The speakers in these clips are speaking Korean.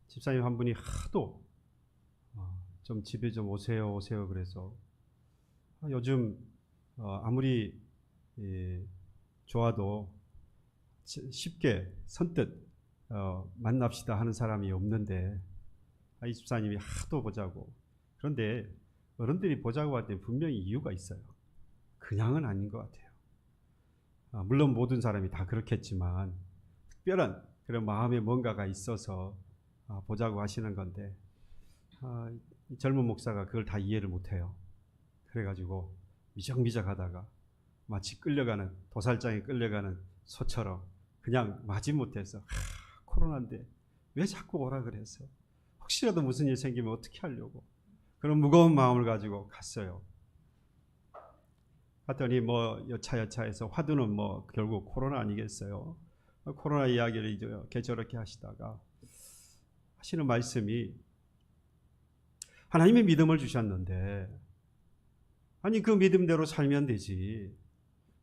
집사님 한 분이 하도 좀 집에 좀 오세요 그래서 요즘 아무리 좋아도 쉽게 선뜻 만납시다 하는 사람이 없는데 이 집사님이 하도 보자고. 그런데 어른들이 보자고 할 때 분명히 이유가 있어요. 그냥은 아닌 것 같아요. 물론 모든 사람이 다 그렇겠지만 특별한 그런 마음에 뭔가가 있어서 보자고 하시는 건데 이 젊은 목사가 그걸 다 이해를 못해요. 그래가지고 미적미적하다가 마치 끌려가는 도살장에 끌려가는 소처럼 그냥 마지못해서 코로나인데 왜 자꾸 오라 그랬어? 혹시라도 무슨 일 생기면 어떻게 하려고? 그런 무거운 마음을 가지고 갔어요. 갔더니 뭐 여차여차해서 화두는 뭐 결국 코로나 아니겠어요? 코로나 이야기를 이렇게 저렇게 하시다가 하시는 말씀이 하나님의 믿음을 주셨는데 아니 그 믿음대로 살면 되지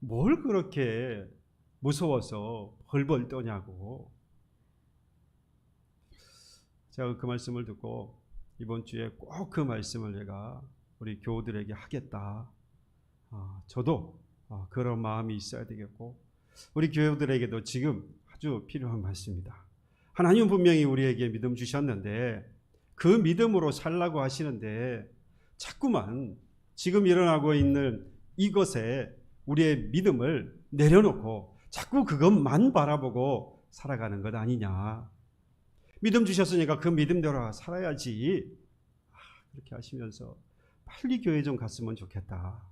뭘 그렇게 무서워서 벌벌 떠냐고. 제가 그 말씀을 듣고 이번 주에 꼭 그 말씀을 내가 우리 교우들에게 하겠다. 저도 그런 마음이 있어야 되겠고 우리 교우들에게도 지금 아주 필요한 말씀입니다. 하나님은 분명히 우리에게 믿음 주셨는데 그 믿음으로 살라고 하시는데 자꾸만 지금 일어나고 있는 이것에 우리의 믿음을 내려놓고 자꾸 그것만 바라보고 살아가는 것 아니냐. 믿음 주셨으니까 그 믿음대로 살아야지. 그렇게 하시면서 빨리 교회 좀 갔으면 좋겠다.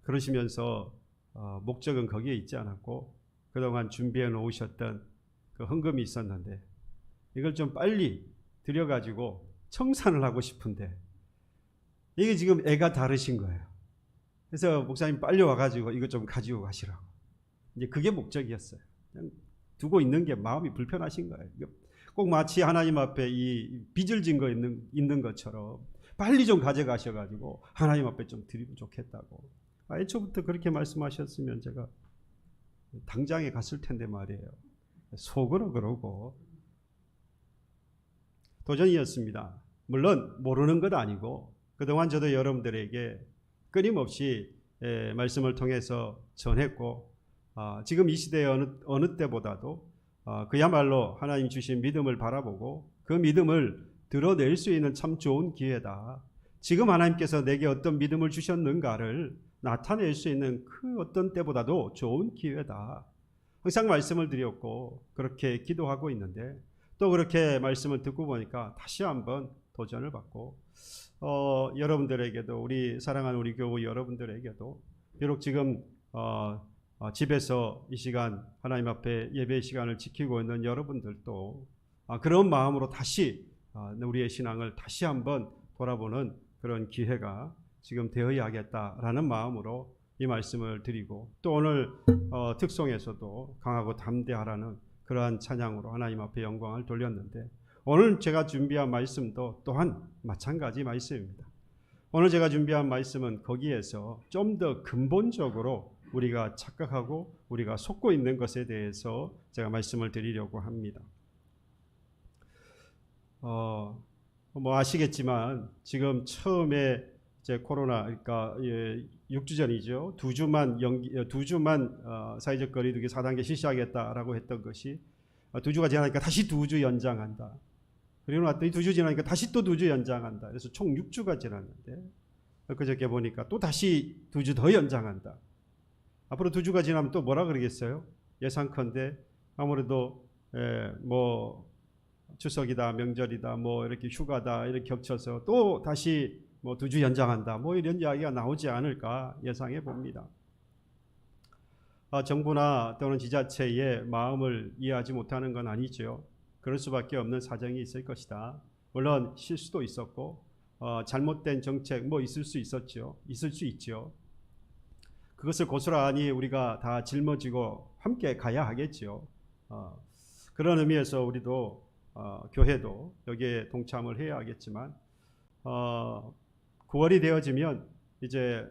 그러시면서 목적은 거기에 있지 않았고 그동안 준비해 놓으셨던 그 헌금이 있었는데 이걸 좀 빨리 들여가지고 청산을 하고 싶은데 이게 지금 애가 다르신 거예요. 그래서 목사님 빨리 와가지고 이거 좀 가지고 가시라고. 이제 그게 목적이었어요. 그냥 두고 있는 게 마음이 불편하신 거예요. 꼭 마치 하나님 앞에 이 빚을 진 거 있는 것처럼 빨리 좀 가져가셔가지고 하나님 앞에 좀 드리면 좋겠다고. 애초부터 그렇게 말씀하셨으면 제가 당장에 갔을 텐데 말이에요. 속으로 그러고 도전이었습니다. 물론 모르는 것 아니고 그동안 저도 여러분들에게 끊임없이 말씀을 통해서 전했고 지금 이 시대의 어느 때보다도 그야말로 하나님 주신 믿음을 바라보고 그 믿음을 드러낼 수 있는 참 좋은 기회다. 지금 하나님께서 내게 어떤 믿음을 주셨는가를 나타낼 수 있는 그 어떤 때보다도 좋은 기회다. 항상 말씀을 드렸고 그렇게 기도하고 있는데 또 그렇게 말씀을 듣고 보니까 다시 한번 도전을 받고 여러분들에게도 우리 사랑하는 우리 교우 여러분들에게도 비록 지금 집에서 이 시간 하나님 앞에 예배 시간을 지키고 있는 여러분들도 그런 마음으로 다시 우리의 신앙을 다시 한번 돌아보는 그런 기회가 지금 되어야겠다라는 마음으로 이 말씀을 드리고 또 오늘 특송에서도 강하고 담대하라는 그러한 찬양으로 하나님 앞에 영광을 돌렸는데 오늘 제가 준비한 말씀도 또한 마찬가지 말씀입니다. 오늘 제가 준비한 말씀은 거기에서 좀 더 근본적으로 우리가 착각하고 우리가 속고 있는 것에 대해서 제가 말씀을 드리려고 합니다. 뭐 아시겠지만 지금 처음에 이제 코로나 그러니까 6주 전이죠. 2주만 사회적 거리두기 4단계 실시하겠다라고 했던 것이 2주가 지나니까 다시 2주 연장한다. 그리고 났더니 2주 지나니까 다시 또 2주 연장한다. 그래서 총 6주가 지났는데 그저께 보니까 또 다시 2주 더 연장한다. 앞으로 2주가 지나면 또 뭐라 그러겠어요? 예상컨대 아무래도 뭐 추석이다 명절이다 뭐 이렇게 휴가다 이렇게 겹쳐서 또 다시 뭐 2주 연장한다 뭐 이런 이야기가 나오지 않을까 예상해 봅니다. 정부나 또는 지자체의 마음을 이해하지 못하는 건 아니죠. 그럴 수밖에 없는 사정이 있을 것이다. 물론 실수도 있었고 잘못된 정책 뭐 있을 수 있었죠. 있을 수 있죠. 그것을 고스란히 우리가 다 짊어지고 함께 가야 하겠죠. 그런 의미에서 우리도 교회도 여기에 동참을 해야 하겠지만 9월이 되어지면 이제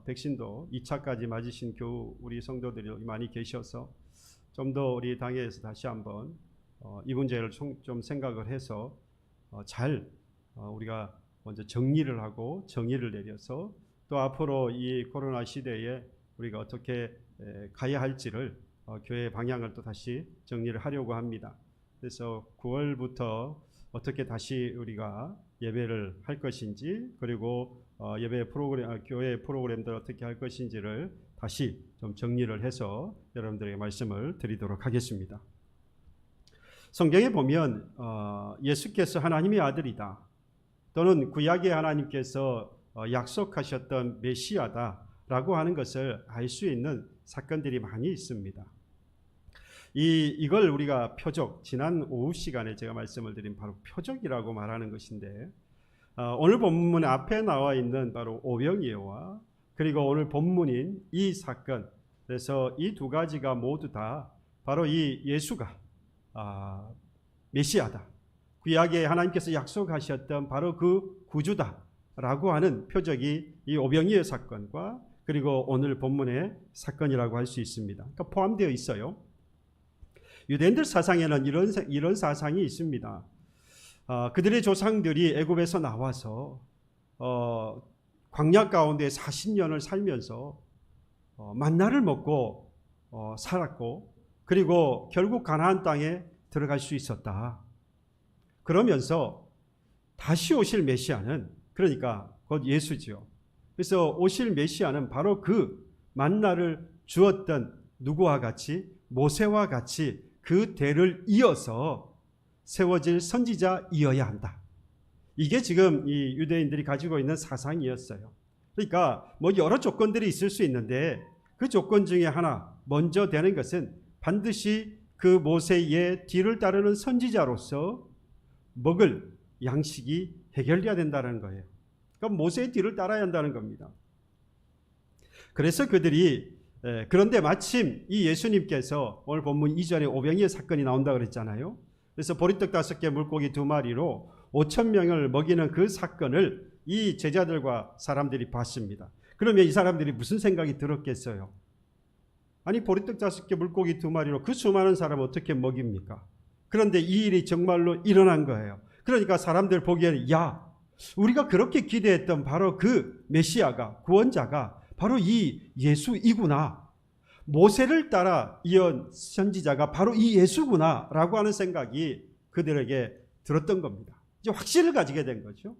백신도 2차까지 맞으신 교우 우리 성도들이 많이 계셔서 좀 더 우리 당회에서 다시 한번 이 문제를 좀 생각을 해서 잘 우리가 먼저 정리를 하고 정의를 내려서 또 앞으로 이 코로나 시대에 우리가 어떻게 가야 할지를 교회의 방향을 또 다시 정리를 하려고 합니다. 그래서 9월부터 어떻게 다시 우리가 예배를 할 것인지, 그리고 예배 프로그램, 교회 프로그램들 어떻게 할 것인지를 다시 좀 정리를 해서 여러분들에게 말씀을 드리도록 하겠습니다. 성경에 보면 예수께서 하나님의 아들이다, 또는 구약의 하나님께서 약속하셨던 메시아다라고 하는 것을 알 수 있는 사건들이 많이 있습니다. 이걸 우리가 표적, 지난 오후 시간에 제가 말씀을 드린 바로 표적이라고 말하는 것인데, 오늘 본문 앞에 나와 있는 바로 오병이어와 그리고 오늘 본문인 이 사건, 그래서 이 두 가지가 모두 다 바로 이 예수가 메시아다, 구약에 하나님께서 약속하셨던 바로 그 구주다라고 하는 표적이 이 오병이어 사건과 그리고 오늘 본문의 사건이라고 할 수 있습니다. 그러니까 포함되어 있어요. 유대인들 사상에는 이런 사상이 있습니다. 그들의 조상들이 애굽에서 나와서 광야 가운데 40년을 살면서 만나를 먹고 살았고, 그리고 결국 가나안 땅에 들어갈 수 있었다. 그러면서 다시 오실 메시아는, 그러니까 곧 예수죠. 그래서 오실 메시아는 바로 그 만나를 주었던 누구와 같이, 모세와 같이 그 대를 이어서 세워질 선지자이어야 한다. 이게 지금 이 유대인들이 가지고 있는 사상이었어요. 그러니까 뭐 여러 조건들이 있을 수 있는데 그 조건 중에 하나, 먼저 되는 것은 반드시 그 모세의 뒤를 따르는 선지자로서 먹을 양식이 해결돼야 된다는 거예요. 그러니까 모세의 뒤를 따라야 한다는 겁니다. 그래서 그들이, 그런데 마침 이 예수님께서 오늘 본문 2절에 오병이어 사건이 나온다고 그랬잖아요. 그래서 보리떡 5개 물고기 2마리로 5,000명을 먹이는 그 사건을 이 제자들과 사람들이 봤습니다. 그러면 이 사람들이 무슨 생각이 들었겠어요? 아니, 보리떡 5개 물고기 2마리로 그 수많은 사람을 어떻게 먹입니까? 그런데 이 일이 정말로 일어난 거예요. 그러니까 사람들 보기에는, 야, 우리가 그렇게 기대했던 바로 그 메시아가, 구원자가 바로 이 예수이구나, 모세를 따라 이은 선지자가 바로 이 예수구나 라고 하는 생각이 그들에게 들었던 겁니다. 이제 확신을 가지게 된 거죠.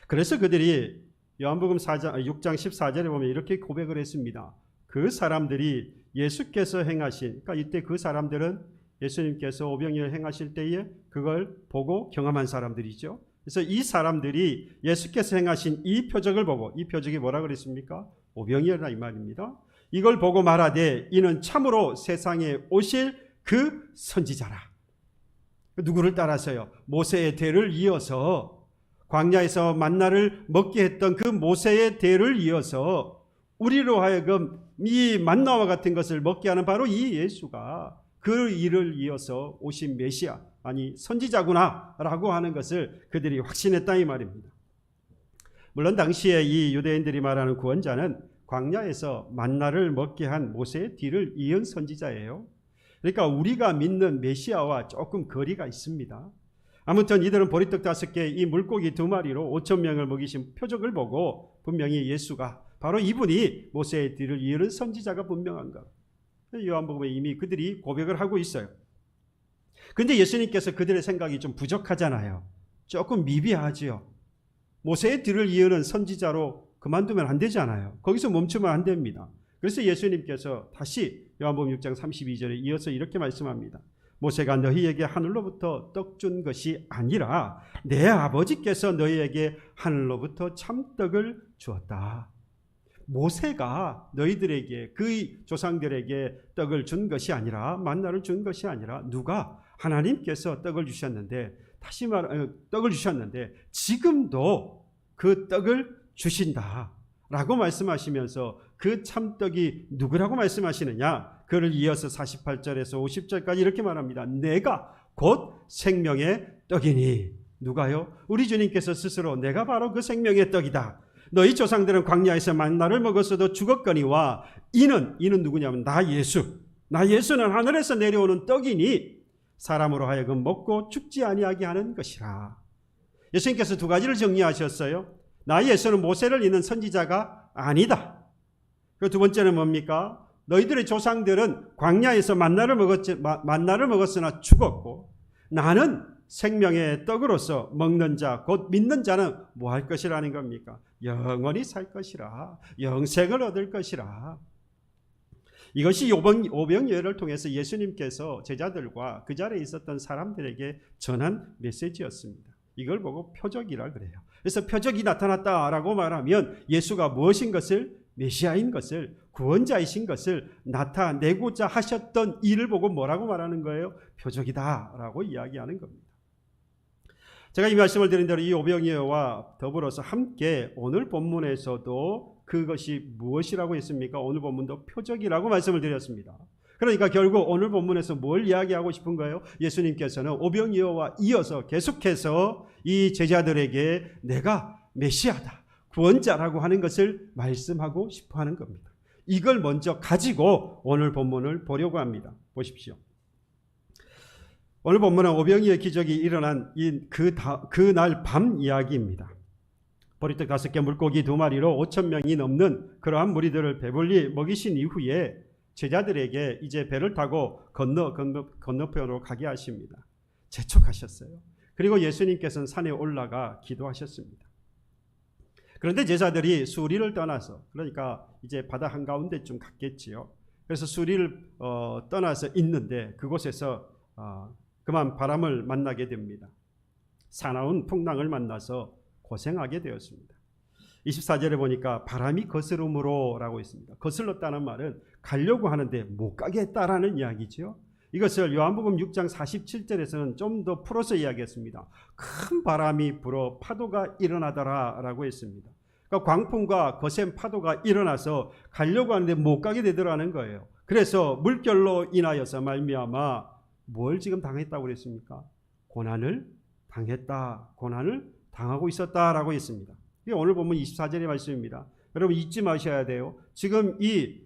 그래서 그들이 요한복음 6장 14절에 보면 이렇게 고백을 했습니다. 그 사람들이 예수께서 행하신, 그러니까 이때 그 사람들은 예수님께서 오병이어를 행하실 때에 그걸 보고 경험한 사람들이죠. 그래서 이 사람들이 예수께서 행하신 이 표적을 보고, 이 표적이 뭐라 그랬습니까? 오병이어라 이 말입니다. 이걸 보고 말하되 이는 참으로 세상에 오실 그 선지자라. 누구를 따라서요? 모세의 대를 이어서, 광야에서 만나를 먹게 했던 그 모세의 대를 이어서 우리로 하여금 이 만나와 같은 것을 먹게 하는 바로 이 예수가 그 일을 이어서 오신 메시아, 아니 선지자구나 라고 하는 것을 그들이 확신했다 이 말입니다. 물론 당시에 이 유대인들이 말하는 구원자는 광야에서 만나를 먹게 한 모세의 뒤를 이은 선지자예요. 그러니까 우리가 믿는 메시아와 조금 거리가 있습니다. 아무튼 이들은 보리떡 5개, 이 물고기 2마리로 5,000명을 먹이신 표적을 보고 분명히 예수가 바로 이분이 모세의 뒤를 이은 선지자가 분명한 것, 요한복음에 이미 그들이 고백을 하고 있어요. 근데 예수님께서 그들의 생각이 좀 부족하잖아요. 조금 미비하지요. 모세의 뒤를 이으는 선지자로 그만두면 안 되잖아요. 거기서 멈추면 안 됩니다. 그래서 예수님께서 다시 요한복음 6장 32절에 이어서 이렇게 말씀합니다. 모세가 너희에게 하늘로부터 떡 준 것이 아니라 내 아버지께서 너희에게 하늘로부터 참떡을 주었다. 모세가 너희들에게, 그 조상들에게 떡을 준 것이 아니라, 만나를 준 것이 아니라, 누가? 하나님께서 떡을 주셨는데, 다시 떡을 주셨는데 지금도 그 떡을 주신다 라고 말씀하시면서 그 참떡이 누구라고 말씀하시느냐? 그를 이어서 48절에서 50절까지 이렇게 말합니다. 내가 곧 생명의 떡이니. 누가요? 우리 주님께서 스스로 내가 바로 그 생명의 떡이다. 너희 조상들은 광야에서 만나를 먹었어도 죽었거니와 이는 누구냐면 나 예수, 나 예수는 하늘에서 내려오는 떡이니 사람으로 하여금 먹고 죽지 아니하게 하는 것이라. 예수님께서 두 가지를 정리하셨어요. 나 예수는 모세를 잇는 선지자가 아니다. 그 두 번째는 뭡니까? 너희들의 조상들은 광야에서 만나를 먹었으나 죽었고 나는 생명의 떡으로서 먹는 자, 곧 믿는 자는 뭐 할 것이라는 겁니까? 영원히 살 것이라. 영생을 얻을 것이라. 이것이 오병이어를 통해서 예수님께서 제자들과 그 자리에 있었던 사람들에게 전한 메시지였습니다. 이걸 보고 표적이라 그래요. 그래서 표적이 나타났다라고 말하면 예수가 무엇인 것을, 메시아인 것을, 구원자이신 것을 나타내고자 하셨던 일을 보고 뭐라고 말하는 거예요? 표적이다라고 이야기하는 겁니다. 제가 이 말씀을 드린 대로 이 오병이어와 더불어서 함께 오늘 본문에서도 그것이 무엇이라고 했습니까? 오늘 본문도 표적이라고 말씀을 드렸습니다. 그러니까 결국 오늘 본문에서 뭘 이야기하고 싶은 거예요? 예수님께서는 오병이어와 이어서 계속해서 이 제자들에게 내가 메시아다, 구원자라고 하는 것을 말씀하고 싶어 하는 겁니다. 이걸 먼저 가지고 오늘 본문을 보려고 합니다. 보십시오. 오늘 본문은 오병이어 기적이 일어난 그날 밤 이야기입니다. 보리떡 5개 물고기 2마리로 5,000명이 넘는 그러한 무리들을 배불리 먹이신 이후에 제자들에게 이제 배를 타고 건너편으로 가게 하십니다. 재촉하셨어요. 그리고 예수님께서는 산에 올라가 기도하셨습니다. 그런데 제자들이 수리를 떠나서, 그러니까 이제 바다 한가운데쯤 갔겠지요. 그래서 수리를 떠나서 있는데 그곳에서 그만 바람을 만나게 됩니다. 사나운 풍랑을 만나서 고생하게 되었습니다. 24절에 보니까 바람이 거스름으로 라고 있습니다. 거슬렀다는 말은 가려고 하는데 못 가게 했다라는 이야기죠. 이것을 요한복음 6장 47절에서는 좀 더 풀어서 이야기했습니다. 큰 바람이 불어 파도가 일어나더라 라고 했습니다. 그러니까 광풍과 거센 파도가 일어나서 가려고 하는데 못 가게 되더라는 거예요. 그래서 물결로 인하여서 말미암아 뭘 지금 당했다고 그랬습니까? 고난을 당했다, 고난을 당하고 있었다라고 했습니다. 이게 오늘 보면 24절의 말씀입니다. 여러분 잊지 마셔야 돼요. 지금 이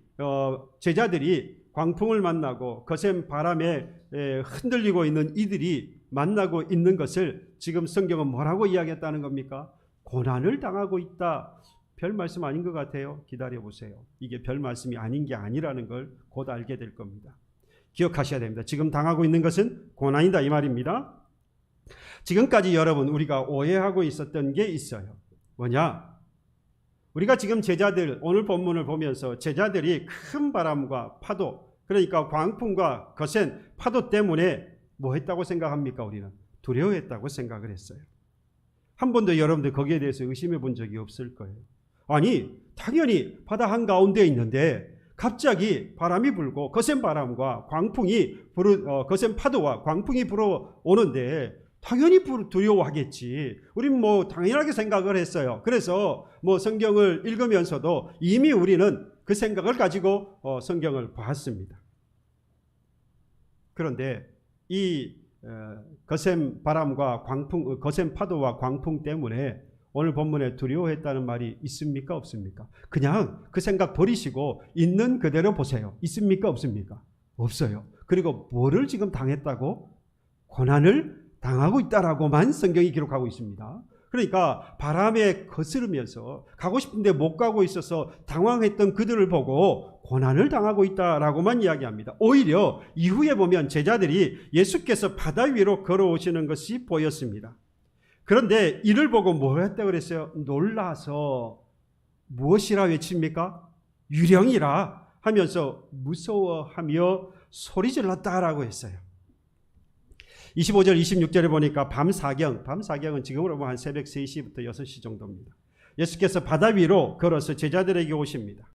제자들이 광풍을 만나고 거센 바람에 흔들리고 있는 이들이 만나고 있는 것을 지금 성경은 뭐라고 이야기했다는 겁니까? 고난을 당하고 있다. 별 말씀 아닌 것 같아요. 기다려 보세요. 이게 별 말씀이 아닌 게 아니라는 걸 곧 알게 될 겁니다. 기억하셔야 됩니다. 지금 당하고 있는 것은 고난이다 이 말입니다. 지금까지 여러분 우리가 오해하고 있었던 게 있어요. 뭐냐? 우리가 지금 제자들, 오늘 본문을 보면서 제자들이 큰 바람과 파도, 그러니까 광풍과 거센 파도 때문에 뭐 했다고 생각합니까? 우리는 두려워했다고 생각을 했어요. 한 번도 여러분들 거기에 대해서 의심해 본 적이 없을 거예요. 아니, 당연히 바다 한가운데 있는데 갑자기 바람이 불고 거센 바람과 거센 파도와 광풍이 불어오는데 당연히 두려워하겠지. 우린 뭐 당연하게 생각을 했어요. 그래서 뭐 성경을 읽으면서도 이미 우리는 그 생각을 가지고 성경을 봤습니다. 그런데 이 거센 바람과 광풍, 거센 파도와 광풍 때문에 오늘 본문에 두려워했다는 말이 있습니까? 없습니까? 그냥 그 생각 버리시고 있는 그대로 보세요. 있습니까? 없습니까? 없어요. 그리고 뭐를 지금 당했다고? 고난을 당하고 있다라고만 성경이 기록하고 있습니다. 그러니까 바람에 거스르면서 가고 싶은데 못 가고 있어서 당황했던 그들을 보고 고난을 당하고 있다라고만 이야기합니다. 오히려 이후에 보면 제자들이 예수께서 바다 위로 걸어오시는 것이 보였습니다. 그런데 이를 보고 뭐 했다고 그랬어요? 놀라서 무엇이라 외칩니까? 유령이라 하면서 무서워하며 소리질렀다라고 했어요. 25절 26절에 보니까 밤사경은 지금으로 보면 한 새벽 3시부터 6시 정도입니다. 예수께서 바다 위로 걸어서 제자들에게 오십니다.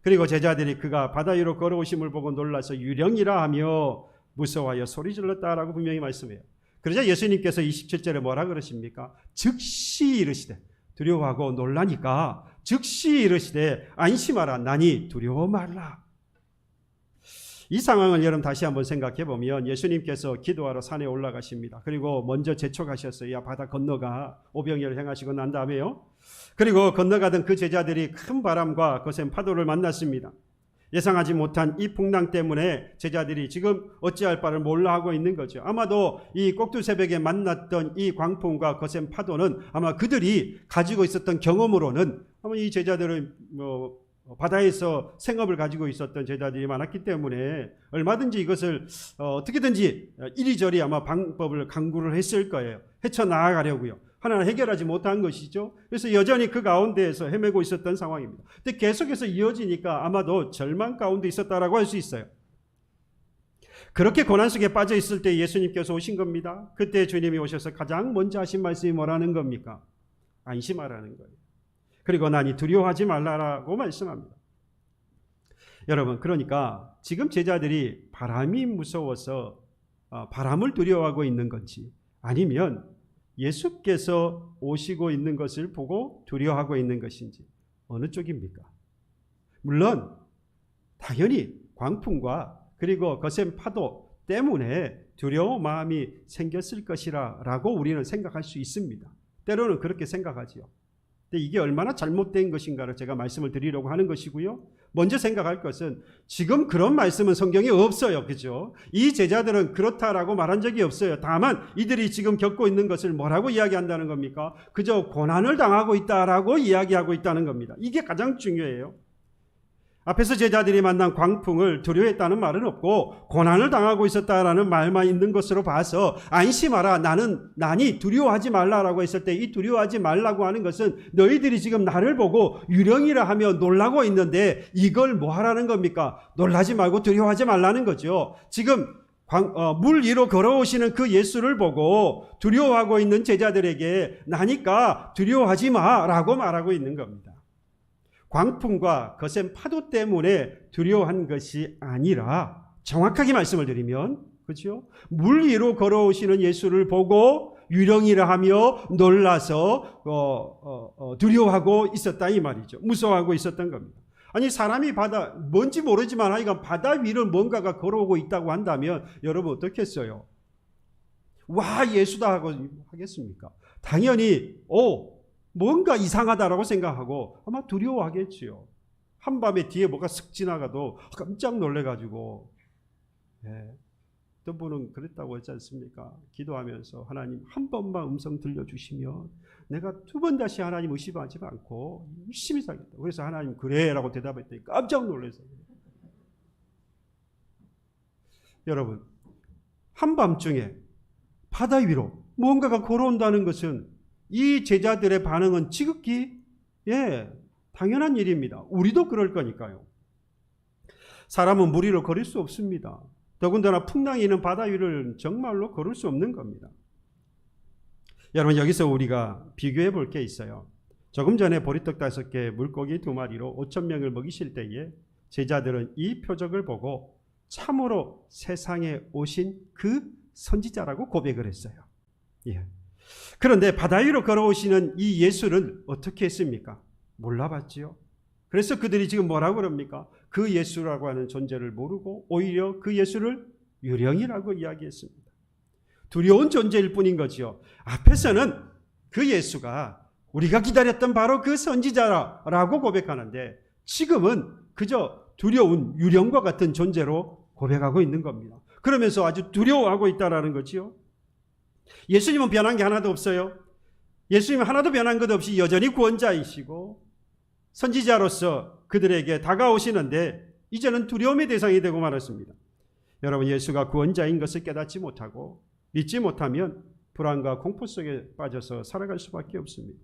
그리고 제자들이 그가 바다 위로 걸어오심을 보고 놀라서 유령이라 하며 무서워하여 소리질렀다라고 분명히 말씀해요. 그러자 예수님께서 27절에 뭐라 그러십니까? 즉시 이르시되, 두려워하고 놀라니까 즉시 이르시되 안심하라, 나니 두려워 말라. 이 상황을 여러분 다시 한번 생각해 보면 예수님께서 기도하러 산에 올라가십니다. 그리고 먼저 재촉하셨어요. 야, 바다 건너가. 오병이어를 행하시고 난 다음에요. 그리고 건너가던 그 제자들이 큰 바람과 거센 파도를 만났습니다. 예상하지 못한 이 풍랑 때문에 제자들이 지금 어찌할 바를 몰라 하고 있는 거죠. 아마도 이 꼭두새벽에 만났던 이 광풍과 거센 파도는 아마 그들이 가지고 있었던 경험으로는 아마 이 제자들은 바다에서 생업을 가지고 있었던 제자들이 많았기 때문에 얼마든지 이것을 어떻게든지 이리저리 아마 방법을 강구를 했을 거예요. 헤쳐나가려고요. 하나는 해결하지 못한 것이죠. 그래서 여전히 그 가운데에서 헤매고 있었던 상황입니다. 근데 계속해서 이어지니까 아마도 절망 가운데 있었다라고 할 수 있어요. 그렇게 고난 속에 빠져 있을 때 예수님께서 오신 겁니다. 그때 주님이 오셔서 가장 먼저 하신 말씀이 뭐라는 겁니까? 안심하라는 거예요. 그리고 나니 두려워하지 말라라고 말씀합니다. 여러분, 그러니까 지금 제자들이 바람이 무서워서 바람을 두려워하고 있는 건지, 아니면 예수께서 오시고 있는 것을 보고 두려워하고 있는 것인지 어느 쪽입니까? 물론 당연히 광풍과 그리고 거센 파도 때문에 두려운 마음이 생겼을 것이라고 우리는 생각할 수 있습니다. 때로는 그렇게 생각하지요. 근데 이게 얼마나 잘못된 것인가를 제가 말씀을 드리려고 하는 것이고요. 먼저 생각할 것은 지금 그런 말씀은 성경에 없어요. 그죠? 이 제자들은 그렇다라고 말한 적이 없어요. 다만 이들이 지금 겪고 있는 것을 뭐라고 이야기한다는 겁니까? 그저 고난을 당하고 있다라고 이야기하고 있다는 겁니다. 이게 가장 중요해요. 앞에서 제자들이 만난 광풍을 두려워했다는 말은 없고 고난을 당하고 있었다라는 말만 있는 것으로 봐서 안심하라, 나니 두려워하지 말라라고 했을 때 이 두려워하지 말라고 하는 것은 너희들이 지금 나를 보고 유령이라 하며 놀라고 있는데 이걸 뭐 하라는 겁니까? 놀라지 말고 두려워하지 말라는 거죠. 지금 물 위로 걸어오시는 그 예수를 보고 두려워하고 있는 제자들에게 나니까 두려워하지 마라고 말하고 있는 겁니다. 광풍과 거센 파도 때문에 두려워한 것이 아니라, 정확하게 말씀을 드리면, 그렇죠? 물 위로 걸어오시는 예수를 보고 유령이라 하며 놀라서 두려워하고 있었다 이 말이죠. 무서워하고 있었던 겁니다. 아니, 사람이 뭔지 모르지만 하여간 바다 위를 뭔가가 걸어오고 있다고 한다면 여러분 어떻겠어요? 와, 예수다 하고 하겠습니까? 당연히 뭔가 이상하다라고 생각하고 아마 두려워하겠지요. 한밤에 뒤에 뭐가 쓱 지나가도 깜짝 놀래가지고, 어떤 분은 그랬다고 했지 않습니까? 기도하면서 하나님 한 번만 음성 들려주시면 내가 두 번 다시 하나님 의심하지 않고 열심히 살겠다. 그래서 하나님 그래 라고 대답했더니 깜짝 놀라서. 여러분, 한밤중에 바다 위로 뭔가가 걸어온다는 것은 이 제자들의 반응은 지극히 당연한 일입니다. 우리도 그럴 거니까요. 사람은 물 위로 걸을 수 없습니다. 더군다나 풍랑이 있는 바다 위를 정말로 걸을 수 없는 겁니다. 여러분, 여기서 우리가 비교해 볼 게 있어요. 조금 전에 보리떡 5개, 물고기 2마리로 5,000명을 먹이실 때에 제자들은 이 표적을 보고 참으로 세상에 오신 그 선지자라고 고백을 했어요. 그런데 바다 위로 걸어오시는 이 예수를 어떻게 했습니까? 몰라봤지요. 그래서 그들이 지금 뭐라고 그럽니까? 그 예수라고 하는 존재를 모르고 오히려 그 예수를 유령이라고 이야기했습니다. 두려운 존재일 뿐인 거지요. 앞에서는 그 예수가 우리가 기다렸던 바로 그 선지자라고 고백하는데 지금은 그저 두려운 유령과 같은 존재로 고백하고 있는 겁니다. 그러면서 아주 두려워하고 있다라는 거지요. 예수님은 변한 게 하나도 없어요. 예수님은 하나도 변한 것 없이 여전히 구원자이시고 선지자로서 그들에게 다가오시는데 이제는 두려움의 대상이 되고 말았습니다. 여러분, 예수가 구원자인 것을 깨닫지 못하고 믿지 못하면 불안과 공포 속에 빠져서 살아갈 수밖에 없습니다.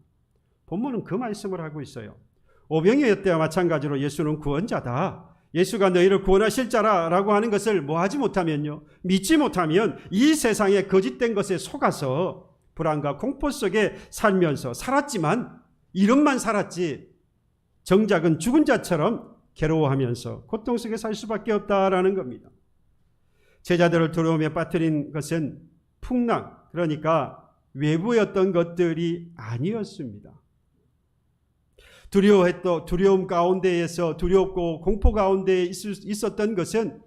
본문은 그 말씀을 하고 있어요. 오병이어 때와 마찬가지로 예수는 구원자다. 예수가 너희를 구원하실 자라라고 하는 것을 뭐하지 못하면요, 믿지 못하면 이 세상의 거짓된 것에 속아서 불안과 공포 속에 살면서 살았지만 이름만 살았지 정작은 죽은 자처럼 괴로워하면서 고통 속에 살 수밖에 없다라는 겁니다. 제자들을 두려움에 빠뜨린 것은 풍랑, 그러니까 외부였던 것들이 아니었습니다. 두려움 가운데에서 두렵고 공포 가운데 있었던 것은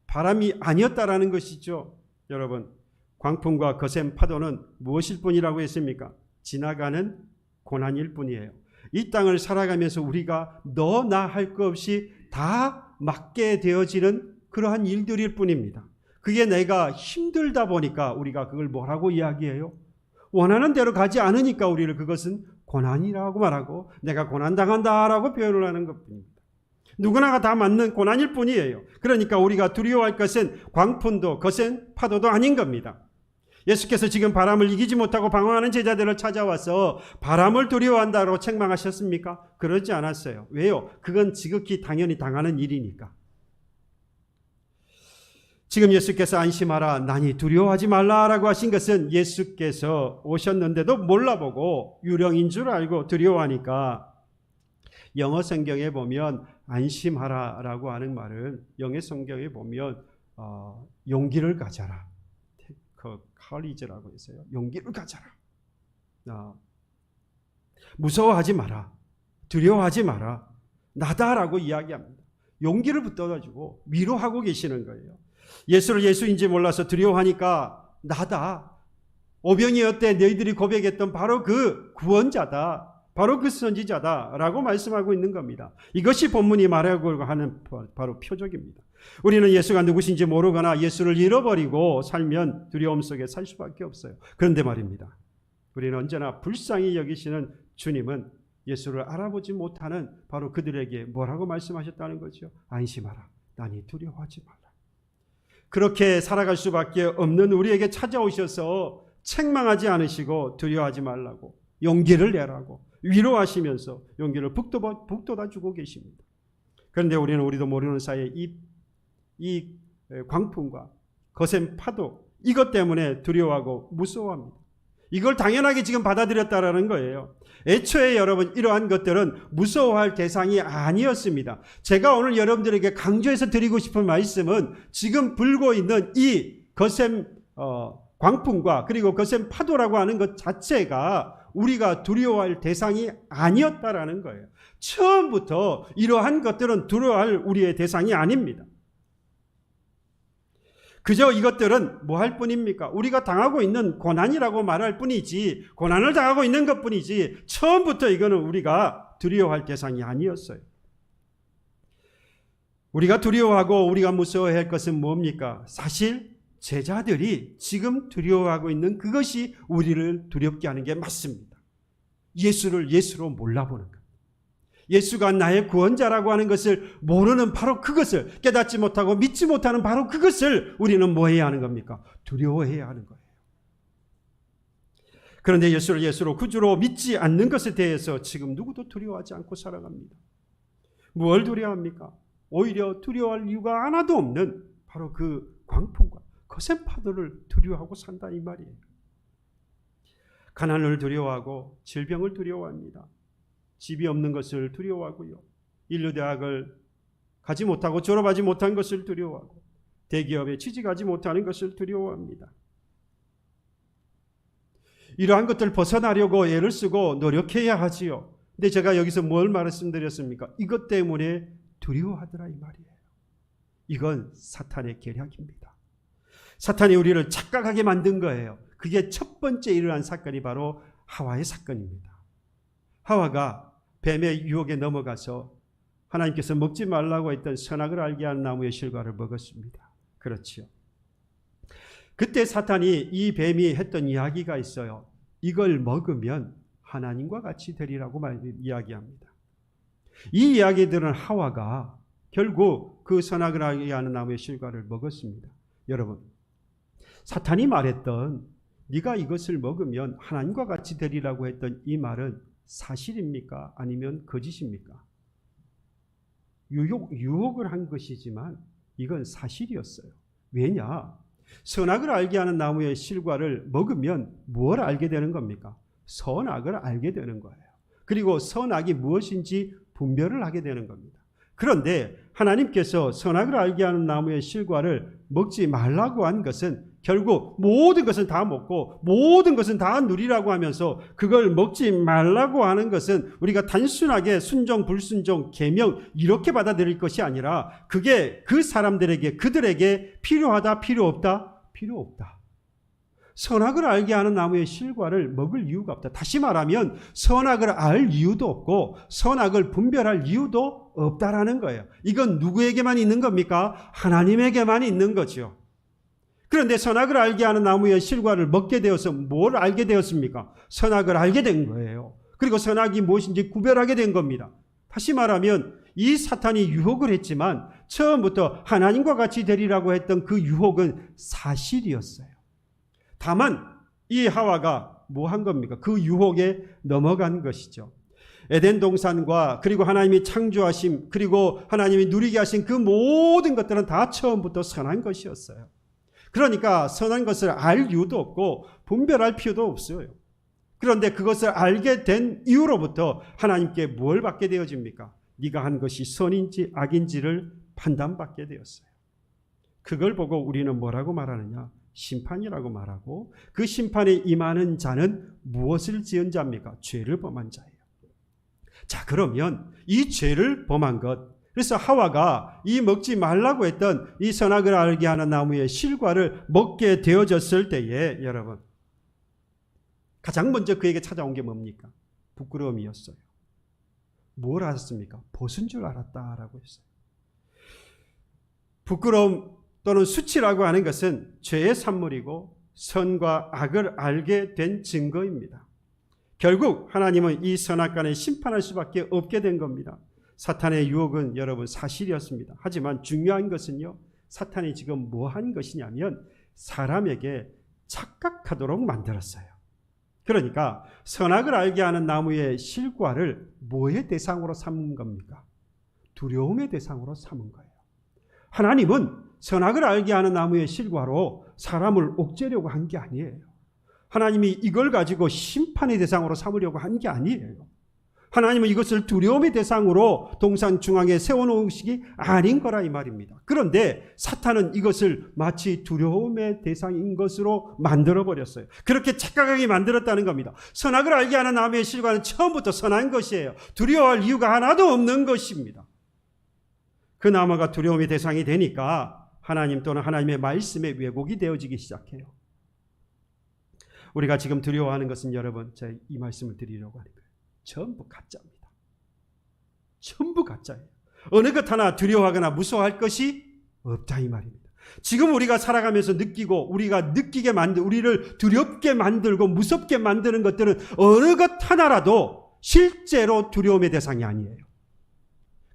바람이 아니었다라는 것이죠. 여러분, 광풍과 거센 파도는 무엇일 뿐이라고 했습니까? 지나가는 고난일 뿐이에요. 이 땅을 살아가면서 우리가 너 나 할 것 없이 다 맡게 되어지는 그러한 일들일 뿐입니다. 그게 내가 힘들다 보니까 우리가 그걸 뭐라고 이야기해요? 원하는 대로 가지 않으니까 우리를 그것은 고난이라고 말하고 내가 고난당한다라고 표현을 하는 것뿐입니다. 누구나가 다 맞는 고난일 뿐이에요. 그러니까 우리가 두려워할 것은 광풍도 거센 파도도 아닌 겁니다. 예수께서 지금 바람을 이기지 못하고 방황하는 제자들을 찾아와서 바람을 두려워한다고 책망하셨습니까? 그러지 않았어요. 왜요? 그건 지극히 당연히 당하는 일이니까. 지금 예수께서 안심하라, 나니 두려워하지 말라라고 하신 것은 예수께서 오셨는데도 몰라보고 유령인 줄 알고 두려워하니까, 영어 성경에 보면 안심하라라고 하는 말은 영어 성경에 보면 용기를 가져라, courage라고 했어요. 용기를 가져라. 무서워하지 마라. 두려워하지 마라. 나다라고 이야기합니다. 용기를 붙들어가지고 위로하고 계시는 거예요. 예수를 예수인지 몰라서 두려워하니까 나다. 오병이어 때 너희들이 고백했던 바로 그 구원자다. 바로 그 선지자다라고 말씀하고 있는 겁니다. 이것이 본문이 말하고 하는 바로 표적입니다. 우리는 예수가 누구신지 모르거나 예수를 잃어버리고 살면 두려움 속에 살 수밖에 없어요. 그런데 말입니다, 우리는 언제나 불쌍히 여기시는 주님은 예수를 알아보지 못하는 바로 그들에게 뭐라고 말씀하셨다는 거죠? 안심하라, 나니 두려워하지 말라. 그렇게 살아갈 수밖에 없는 우리에게 찾아오셔서 책망하지 않으시고 두려워하지 말라고, 용기를 내라고 위로하시면서 용기를 북돋아 주고 계십니다. 그런데 우리도 모르는 사이에 이 광풍과 거센 파도, 이것 때문에 두려워하고 무서워합니다. 이걸 당연하게 지금 받아들였다라는 거예요. 애초에 여러분, 이러한 것들은 무서워할 대상이 아니었습니다. 제가 오늘 여러분들에게 강조해서 드리고 싶은 말씀은 지금 불고 있는 이 거센 광풍과 그리고 거센 파도라고 하는 것 자체가 우리가 두려워할 대상이 아니었다라는 거예요. 처음부터 이러한 것들은 두려워할 우리의 대상이 아닙니다. 그저 이것들은 뭐 할 뿐입니까? 우리가 당하고 있는 고난이라고 말할 뿐이지, 고난을 당하고 있는 것 뿐이지, 처음부터 이거는 우리가 두려워할 대상이 아니었어요. 우리가 두려워하고 우리가 무서워할 것은 뭡니까? 사실 제자들이 지금 두려워하고 있는 그것이 우리를 두렵게 하는 게 맞습니다. 예수를 예수로 몰라보는 것. 예수가 나의 구원자라고 하는 것을 모르는 바로 그것을, 깨닫지 못하고 믿지 못하는 바로 그것을 우리는 뭐 해야 하는 겁니까? 두려워해야 하는 거예요. 그런데 예수를 예수로 구주로 믿지 않는 것에 대해서 지금 누구도 두려워하지 않고 살아갑니다. 뭘 두려워합니까? 오히려 두려워할 이유가 하나도 없는 바로 그 광풍과 거센 파도를 두려워하고 산다, 이 말이에요. 가난을 두려워하고 질병을 두려워합니다. 집이 없는 것을 두려워하고요. 인류대학을 가지 못하고 졸업하지 못한 것을 두려워하고 대기업에 취직하지 못하는 것을 두려워합니다. 이러한 것들 벗어나려고 애를 쓰고 노력해야 하지요. 근데 제가 여기서 뭘 말씀드렸습니까? 이것 때문에 두려워하더라, 이 말이에요. 이건 사탄의 계략입니다. 사탄이 우리를 착각하게 만든 거예요. 그게 첫 번째 일어난 사건이 바로 하와의 사건입니다. 하와가 뱀의 유혹에 넘어가서 하나님께서 먹지 말라고 했던 선악을 알게 하는 나무의 실과를 먹었습니다. 그렇지요. 그때 사탄이, 이 뱀이 했던 이야기가 있어요. 이걸 먹으면 하나님과 같이 되리라고 이야기합니다. 이 이야기들은 하와가 결국 그 선악을 알게 하는 나무의 실과를 먹었습니다. 여러분, 사탄이 말했던 네가 이것을 먹으면 하나님과 같이 되리라고 했던 이 말은 사실입니까? 아니면 거짓입니까? 유혹을 한 것이지만 이건 사실이었어요. 왜냐? 선악을 알게 하는 나무의 실과를 먹으면 무엇을 알게 되는 겁니까? 선악을 알게 되는 거예요. 그리고 선악이 무엇인지 분별을 하게 되는 겁니다. 그런데 하나님께서 선악을 알게 하는 나무의 실과를 먹지 말라고 한 것은 결국 모든 것은 다 먹고 모든 것은 다 누리라고 하면서 그걸 먹지 말라고 하는 것은 우리가 단순하게 순종, 불순종, 계명 이렇게 받아들일 것이 아니라 그게 그 사람들에게, 그들에게 필요하다, 필요 없다? 필요 없다. 선악을 알게 하는 나무의 실과를 먹을 이유가 없다. 다시 말하면 선악을 알 이유도 없고 선악을 분별할 이유도 없다라는 거예요. 이건 누구에게만 있는 겁니까? 하나님에게만 있는 거죠. 그런데 선악을 알게 하는 나무의 실과를 먹게 되어서 뭘 알게 되었습니까? 선악을 알게 된 거예요. 그리고 선악이 무엇인지 구별하게 된 겁니다. 다시 말하면 이 사탄이 유혹을 했지만 처음부터 하나님과 같이 되리라고 했던 그 유혹은 사실이었어요. 다만 이 하와가 뭐 한 겁니까? 그 유혹에 넘어간 것이죠. 에덴 동산과 그리고 하나님이 창조하심 그리고 하나님이 누리게 하신 그 모든 것들은 다 처음부터 선한 것이었어요. 그러니까 선한 것을 알 이유도 없고 분별할 필요도 없어요. 그런데 그것을 알게 된 이후로부터 하나님께 뭘 받게 되어집니까? 네가 한 것이 선인지 악인지를 판단받게 되었어요. 그걸 보고 우리는 뭐라고 말하느냐? 심판이라고 말하고 그 심판에 임하는 자는 무엇을 지은 자입니까? 죄를 범한 자예요. 자, 그러면 이 죄를 범한 것, 그래서 하와가 이 먹지 말라고 했던 이 선악을 알게 하는 나무의 실과를 먹게 되어졌을 때에 여러분 가장 먼저 그에게 찾아온 게 뭡니까? 부끄러움이었어요. 뭘 알았습니까? 벗은 줄 알았다라고 했어요. 부끄러움 또는 수치라고 하는 것은 죄의 산물이고 선과 악을 알게 된 증거입니다. 결국 하나님은 이 선악간에 심판할 수밖에 없게 된 겁니다. 사탄의 유혹은 여러분 사실이었습니다. 하지만 중요한 것은요, 사탄이 지금 뭐 한 것이냐면 사람에게 착각하도록 만들었어요. 그러니까 선악을 알게 하는 나무의 실과를 뭐의 대상으로 삼은 겁니까? 두려움의 대상으로 삼은 거예요. 하나님은 선악을 알게 하는 나무의 실과로 사람을 옥죄려고 한 게 아니에요. 하나님이 이걸 가지고 심판의 대상으로 삼으려고 한 게 아니에요. 하나님은 이것을 두려움의 대상으로 동산 중앙에 세워놓은 것이 아닌 거라 이 말입니다. 그런데 사탄은 이것을 마치 두려움의 대상인 것으로 만들어버렸어요. 그렇게 착각하게 만들었다는 겁니다. 선악을 알게 하는 나무의 실과는 처음부터 선한 것이에요. 두려워할 이유가 하나도 없는 것입니다. 그 나무가 두려움의 대상이 되니까 하나님 또는 하나님의 말씀에 왜곡이 되어지기 시작해요. 우리가 지금 두려워하는 것은 여러분, 제가 이 말씀을 드리려고 하는 거예요. 전부 가짜입니다. 전부 가짜예요. 어느 것 하나 두려워하거나 무서워할 것이 없다 이 말입니다. 지금 우리가 살아가면서 느끼고 우리가 느끼게 만들, 우리를 두렵게 만들고 무섭게 만드는 것들은 어느 것 하나라도 실제로 두려움의 대상이 아니에요.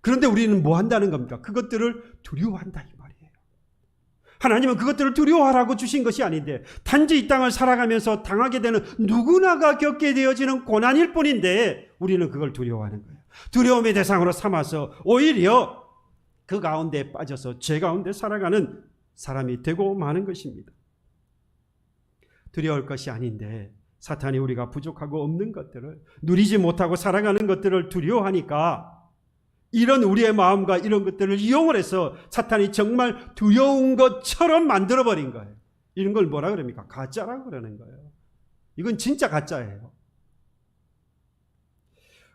그런데 우리는 뭐 한다는 겁니까? 그것들을 두려워한다 이 말이에요. 하나님은 그것들을 두려워하라고 주신 것이 아닌데 단지 이 땅을 살아가면서 당하게 되는 누구나가 겪게 되어지는 고난일 뿐인데 우리는 그걸 두려워하는 거예요. 두려움의 대상으로 삼아서 오히려 그 가운데 빠져서 죄 가운데 살아가는 사람이 되고 마는 것입니다. 두려울 것이 아닌데 사탄이 우리가 부족하고 없는 것들을 누리지 못하고 살아가는 것들을 두려워하니까 이런 우리의 마음과 이런 것들을 이용을 해서 사탄이 정말 두려운 것처럼 만들어버린 거예요. 이런 걸 뭐라 그럽니까? 가짜라고 그러는 거예요. 이건 진짜 가짜예요.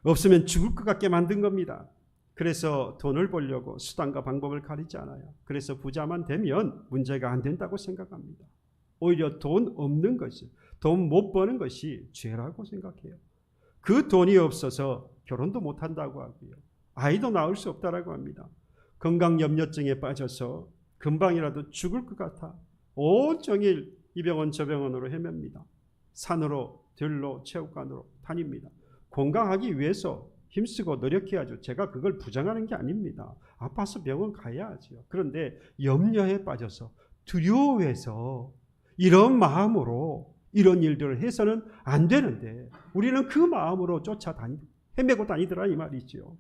없으면 죽을 것 같게 만든 겁니다. 그래서 돈을 벌려고 수단과 방법을 가리지 않아요. 그래서 부자만 되면 문제가 안 된다고 생각합니다. 오히려 돈 없는 것이, 돈 못 버는 것이 죄라고 생각해요. 그 돈이 없어서 결혼도 못 한다고 하고요. 아이도 낳을 수 없다라고 합니다. 건강염려증에 빠져서 금방이라도 죽을 것 같아 온종일 이 병원 저 병원으로 헤맵니다. 산으로 들로 체육관으로 다닙니다. 건강하기 위해서 힘쓰고 노력해야죠. 제가 그걸 부정하는 게 아닙니다. 아파서 병원 가야죠. 그런데 염려에 빠져서 두려워해서 이런 마음으로 이런 일들을 해서는 안 되는데 우리는 그 마음으로 헤매고 다니더라 이 말이죠.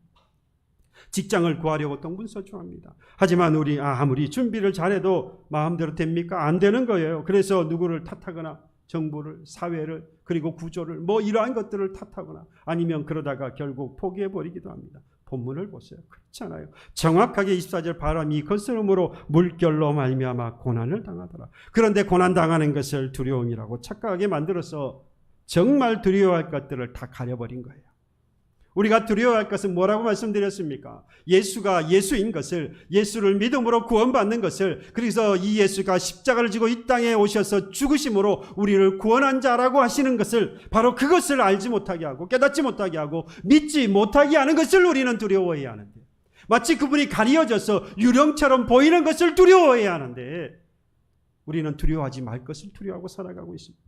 직장을 구하려고 동분서주합니다. 하지만 우리 아무리 준비를 잘해도 마음대로 됩니까? 안 되는 거예요. 그래서 누구를 탓하거나 정부를, 사회를, 그리고 구조를 이러한 것들을 탓하거나 아니면 그러다가 결국 포기해버리기도 합니다. 본문을 보세요. 그렇잖아요. 정확하게 24절 바람이 거스름으로 물결로 말미암아 고난을 당하더라. 그런데 고난당하는 것을 두려움이라고 착각하게 만들어서 정말 두려워할 것들을 다 가려버린 거예요. 우리가 두려워할 것은 뭐라고 말씀드렸습니까? 예수가 예수인 것을, 예수를 믿음으로 구원받는 것을, 그래서 이 예수가 십자가를 지고 이 땅에 오셔서 죽으심으로 우리를 구원한 자라고 하시는 것을, 바로 그것을 알지 못하게 하고 깨닫지 못하게 하고 믿지 못하게 하는 것을 우리는 두려워해야 하는데, 마치 그분이 가리어져서 유령처럼 보이는 것을 두려워해야 하는데, 우리는 두려워하지 말 것을 두려워하고 살아가고 있습니다.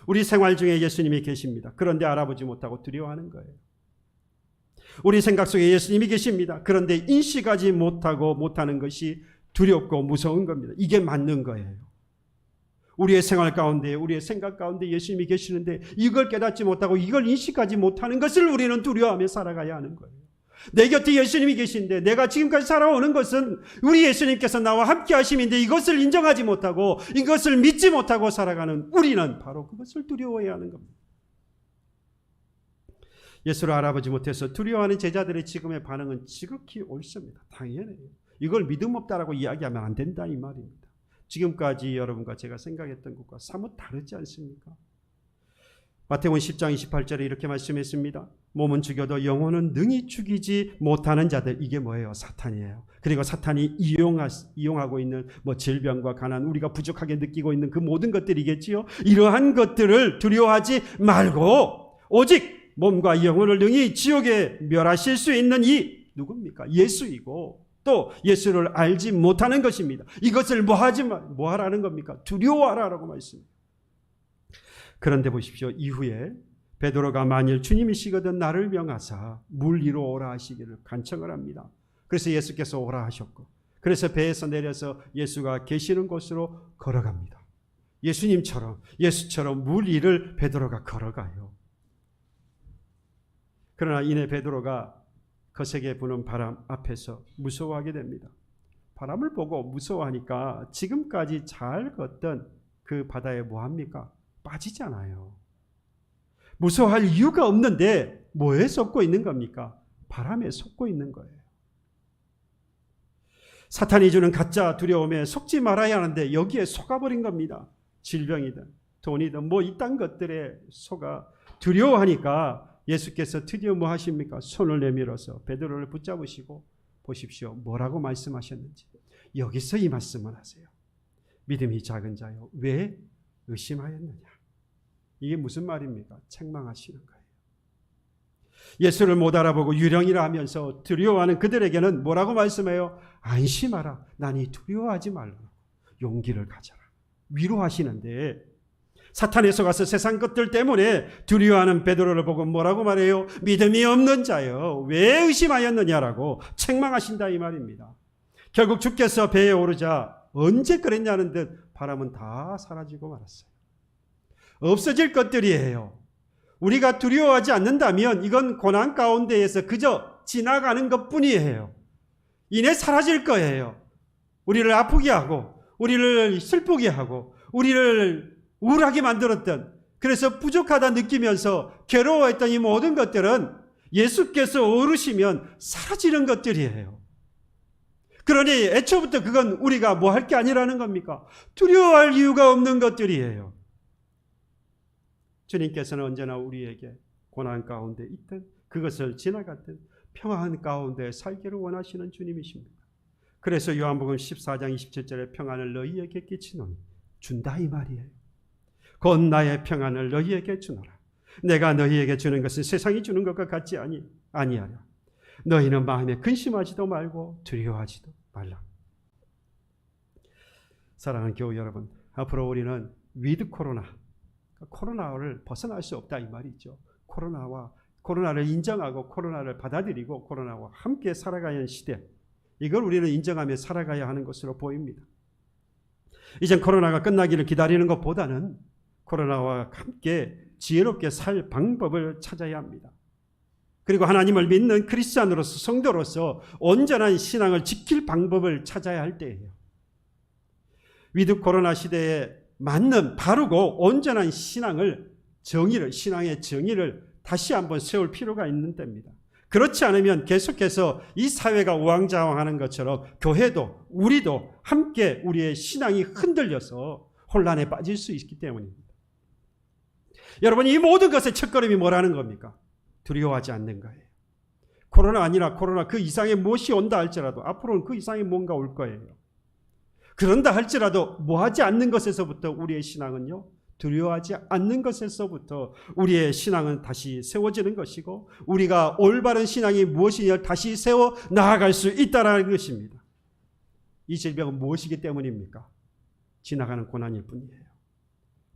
우리 생활 중에 예수님이 계십니다. 그런데 알아보지 못하고 두려워하는 거예요. 우리 생각 속에 예수님이 계십니다. 그런데 인식하지 못하는 것이 두렵고 무서운 겁니다. 이게 맞는 거예요. 우리의 생활 가운데, 우리의 생각 가운데 예수님이 계시는데 이걸 깨닫지 못하고 이걸 인식하지 못하는 것을 우리는 두려워하며 살아가야 하는 거예요. 내 곁에 예수님이 계신데 내가 지금까지 살아오는 것은 우리 예수님께서 나와 함께 하심인데 이것을 인정하지 못하고 이것을 믿지 못하고 살아가는 우리는 바로 그것을 두려워해야 하는 겁니다. 예수를 알아보지 못해서 두려워하는 제자들의 지금의 반응은 지극히 옳습니다. 당연해요. 이걸 믿음 없다라고 이야기하면 안 된다 이 말입니다. 지금까지 여러분과 제가 생각했던 것과 사뭇 다르지 않습니까? 마태복음 10장 28절에 이렇게 말씀했습니다. 몸은 죽여도 영혼은 능히 죽이지 못하는 자들, 이게 뭐예요? 사탄이에요. 그리고 사탄이 이용하고 있는 질병과 가난, 우리가 부족하게 느끼고 있는 그 모든 것들이겠지요. 이러한 것들을 두려워하지 말고 오직 몸과 영혼을 능히 지옥에 멸하실 수 있는 이 누굽니까? 예수이고 또 예수를 알지 못하는 것입니다. 이것을 뭐하라는 겁니까? 두려워하라라고 말씀합니다. 그런데 보십시오. 이후에 베드로가 만일 주님이시거든 나를 명하사 물 위로 오라 하시기를 간청을 합니다. 그래서 예수께서 오라 하셨고, 그래서 배에서 내려서 예수가 계시는 곳으로 걸어갑니다. 예수처럼 물 위를 베드로가 걸어가요. 그러나 이내 베드로가 거세게 부는 바람 앞에서 무서워하게 됩니다. 바람을 보고 무서워하니까 지금까지 잘 걷던 그 바다에 뭐합니까? 빠지잖아요. 무서워할 이유가 없는데 뭐에 속고 있는 겁니까? 바람에 속고 있는 거예요. 사탄이 주는 가짜 두려움에 속지 말아야 하는데 여기에 속아버린 겁니다. 질병이든 돈이든 이딴 것들에 속아 두려워하니까 예수께서 드디어 뭐 하십니까? 손을 내밀어서 베드로를 붙잡으시고 보십시오. 뭐라고 말씀하셨는지. 여기서 이 말씀을 하세요. 믿음이 작은 자요, 왜 의심하였느냐. 이게 무슨 말입니까? 책망하시는 거예요. 예수를 못 알아보고 유령이라 하면서 두려워하는 그들에게는 뭐라고 말씀해요? 안심하라. 나니 두려워하지 말라. 용기를 가져라. 위로하시는데 사탄에서 가서 세상 것들 때문에 두려워하는 베드로를 보고 뭐라고 말해요? 믿음이 없는 자요, 왜 의심하였느냐라고 책망하신다 이 말입니다. 결국 주께서 배에 오르자 언제 그랬냐는 듯 바람은 다 사라지고 말았어요. 없어질 것들이에요. 우리가 두려워하지 않는다면 이건 고난 가운데에서 그저 지나가는 것뿐이에요. 이내 사라질 거예요. 우리를 아프게 하고 우리를 슬프게 하고 우리를 우울하게 만들었던, 그래서 부족하다 느끼면서 괴로워했던 이 모든 것들은 예수께서 오르시면 사라지는 것들이에요. 그러니 애초부터 그건 우리가 뭐 할 게 아니라는 겁니까? 두려워할 이유가 없는 것들이에요. 주님께서는 언제나 우리에게 고난 가운데 있든 그것을 지나갔든 평안 가운데 살기를 원하시는 주님이십니다. 그래서 요한복음 14장 27절에 평안을 너희에게 끼치노니 준다 이 말이에요. 곧 나의 평안을 너희에게 주노라. 내가 너희에게 주는 것은 세상이 주는 것과 같지 아니하라. 너희는 마음에 근심하지도 말고 두려워하지도 말라. 사랑하는 교우 여러분, 앞으로 우리는 위드 코로나를 벗어날 수 없다 이 말이죠. 코로나를 인정하고 코로나를 받아들이고 코로나와 함께 살아가야 하는 시대, 이걸 우리는 인정하며 살아가야 하는 것으로 보입니다. 이젠 코로나가 끝나기를 기다리는 것보다는 코로나와 함께 지혜롭게 살 방법을 찾아야 합니다. 그리고 하나님을 믿는 크리스찬으로서, 성도로서 온전한 신앙을 지킬 방법을 찾아야 할 때예요. 위드 코로나 시대에 맞는 바르고 온전한 신앙의 정의를 다시 한번 세울 필요가 있는 때입니다. 그렇지 않으면 계속해서 이 사회가 우왕좌왕하는 것처럼 교회도 우리도 함께 우리의 신앙이 흔들려서 혼란에 빠질 수 있기 때문입니다. 여러분, 이 모든 것의 첫걸음이 뭐라는 겁니까? 두려워하지 않는 거예요. 코로나 아니라 코로나 그 이상의 무엇이 온다 할지라도 앞으로는 그 이상의 뭔가 올 거예요. 그런다 할지라도 뭐하지 않는 것에서부터 우리의 신앙은요, 두려워하지 않는 것에서부터 우리의 신앙은 다시 세워지는 것이고 우리가 올바른 신앙이 무엇이냐 다시 세워 나아갈 수 있다는 것입니다. 이 질병은 무엇이기 때문입니까? 지나가는 고난일 뿐이에요.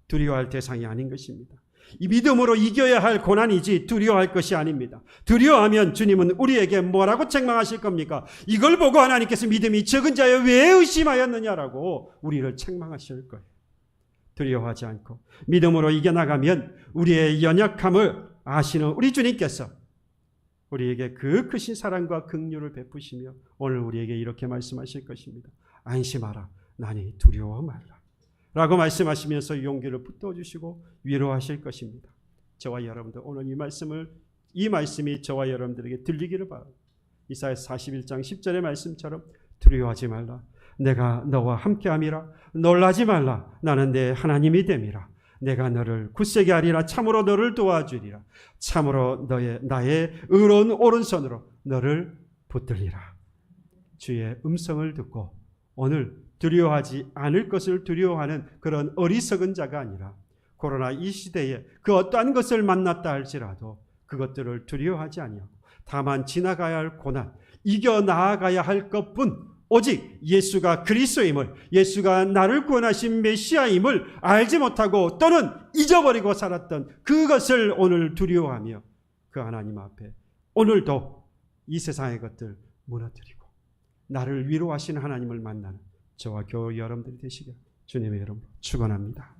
두려워할 대상이 아닌 것입니다. 이 믿음으로 이겨야 할 고난이지 두려워할 것이 아닙니다. 두려워하면 주님은 우리에게 뭐라고 책망하실 겁니까? 이걸 보고 하나님께서 믿음이 적은 자여 왜 의심하였느냐라고 우리를 책망하실 거예요. 두려워하지 않고 믿음으로 이겨나가면 우리의 연약함을 아시는 우리 주님께서 우리에게 그 크신 사랑과 긍휼을 베푸시며 오늘 우리에게 이렇게 말씀하실 것입니다. 안심하라, 나니 두려워 말라 라고 말씀하시면서 용기를 붙어주시고 위로하실 것입니다. 저와 여러분들 오늘 이 말씀이 저와 여러분들에게 들리기를 바랍니다. 이사야 41장 10절의 말씀처럼 두려워하지 말라, 내가 너와 함께함이라, 놀라지 말라, 나는 내 하나님이 됨이라, 내가 너를 굳세게 하리라, 참으로 너를 도와주리라, 참으로 나의 의로운 오른손으로 너를 붙들리라. 주의 음성을 듣고 오늘 두려워하지 않을 것을 두려워하는 그런 어리석은 자가 아니라 코로나 이 시대에 그 어떠한 것을 만났다 할지라도 그것들을 두려워하지 아니하고 다만 지나가야 할 고난, 이겨나가야 할 것뿐 오직 예수가 그리스도임을, 예수가 나를 구원하신 메시아임을 알지 못하고 또는 잊어버리고 살았던 그것을 오늘 두려워하며 그 하나님 앞에 오늘도 이 세상의 것들 무너뜨리고 나를 위로하시는 하나님을 만나는 저와 교회 여러분들이 되시길 주님의 이름으로 축원합니다.